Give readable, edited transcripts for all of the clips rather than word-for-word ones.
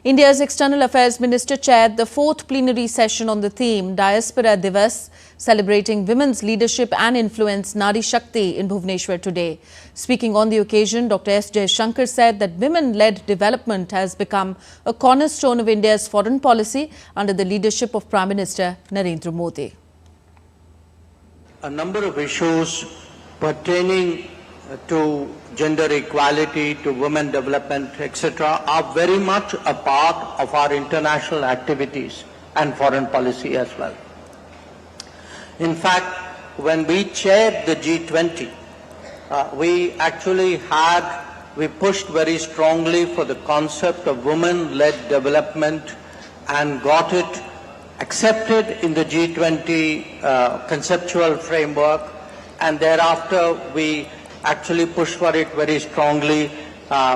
India's External Affairs Minister chaired the fourth plenary session on the theme Diaspora Divas, celebrating women's leadership and influence Nari Shakti in Bhubaneswar today. Speaking on the occasion, Dr. S. Jaishankar said that women-led development has become a cornerstone of India's foreign policy under the leadership of Prime Minister Narendra Modi. A number of issues pertaining to gender equality, to women development, etc., are very much a part of our international activities and foreign policy as well. In fact, when we chaired the G20, we pushed very strongly for the concept of women-led development and got it accepted in the G20 conceptual framework, and thereafter we actually pushed for it very strongly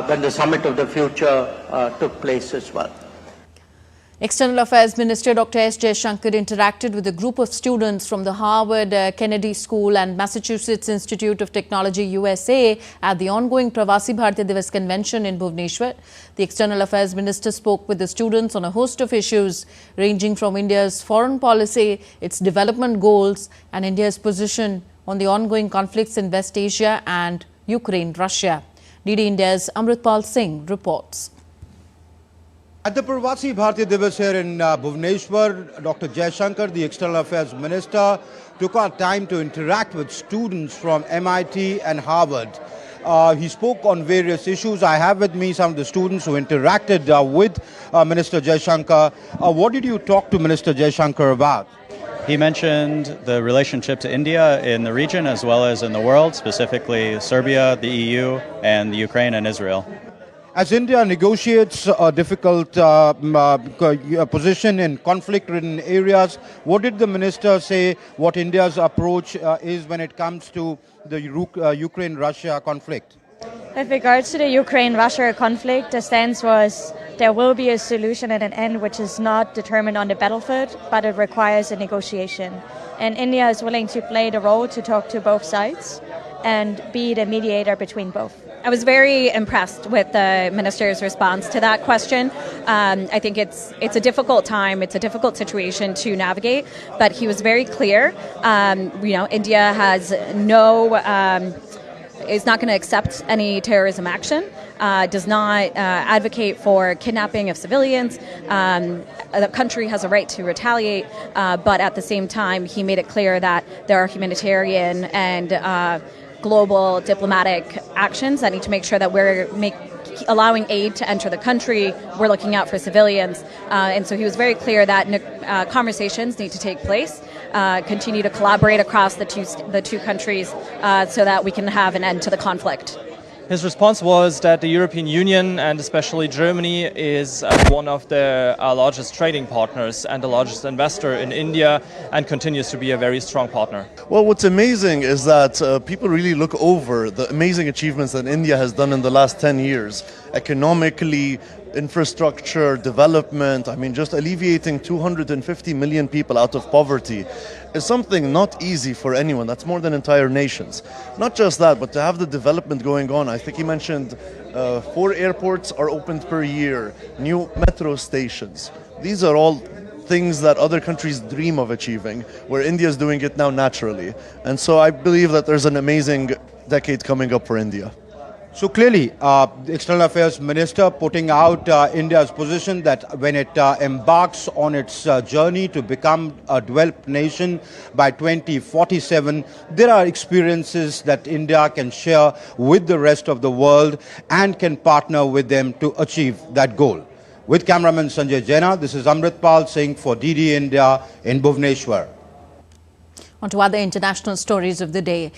when the Summit of the Future took place as well. External Affairs Minister Dr. S. Jaishankar interacted with a group of students from the Harvard Kennedy School and Massachusetts Institute of Technology, USA, at the ongoing Pravasi Bharatiya Divas convention in Bhubaneswar. The External Affairs Minister spoke with the students on a host of issues ranging from India's foreign policy, its development goals, and India's position on the ongoing conflicts in West Asia and Ukraine-Russia. DD India's Amritpal Singh reports. At the Pravasi Bharatiya Divas here in Bhubaneswar, Dr. Jaishankar, the External Affairs Minister, took our time to interact with students from MIT and Harvard. He spoke on various issues. I have with me some of the students who interacted with Minister Jaishankar. What did you talk to Minister Jaishankar about? He mentioned the relationship to India in the region as well as in the world, specifically Serbia, the EU, and the Ukraine and Israel. As India negotiates a difficult position in conflict-ridden areas, what did the minister say what India's approach is when it comes to the Ukraine-Russia conflict? With regards to the Ukraine-Russia conflict, the stance was there will be a solution and an end which is not determined on the battlefield, but it requires a negotiation. And India is willing to play the role to talk to both sides and be the mediator between both. I was very impressed with the minister's response to that question. I think it's a difficult time, it's a difficult situation to navigate, but he was very clear. India has is not going to accept any terrorism action, does not advocate for kidnapping of civilians. The country has a right to retaliate, but at the same time, he made it clear that there are humanitarian and global diplomatic actions that need to make sure that we're allowing aid to enter the country. We're looking out for civilians. And so he was very clear that conversations need to take place, continue to collaborate across the two countries so that we can have an end to the conflict. His response was that the European Union and especially Germany is one of the largest trading partners and the largest investor in India and continues to be a very strong partner. Well, what's amazing is that people really look over the amazing achievements that India has done in the last 10 years, economically, infrastructure, development. I mean, just alleviating 250 million people out of poverty is something not easy for anyone. That's more than entire nations. Not just that, but to have the development going on. I think he mentioned 4 airports are opened per year, new metro stations. These are all things that other countries dream of achieving, where India is doing it now naturally. And so I believe that there's an amazing decade coming up for India. So clearly, the External Affairs Minister putting out India's position that when it embarks on its journey to become a developed nation by 2047, there are experiences that India can share with the rest of the world and can partner with them to achieve that goal. With cameraman Sanjay Jaina, this is Amritpal Singh for DD India in Bhubaneswar. On to other international stories of the day.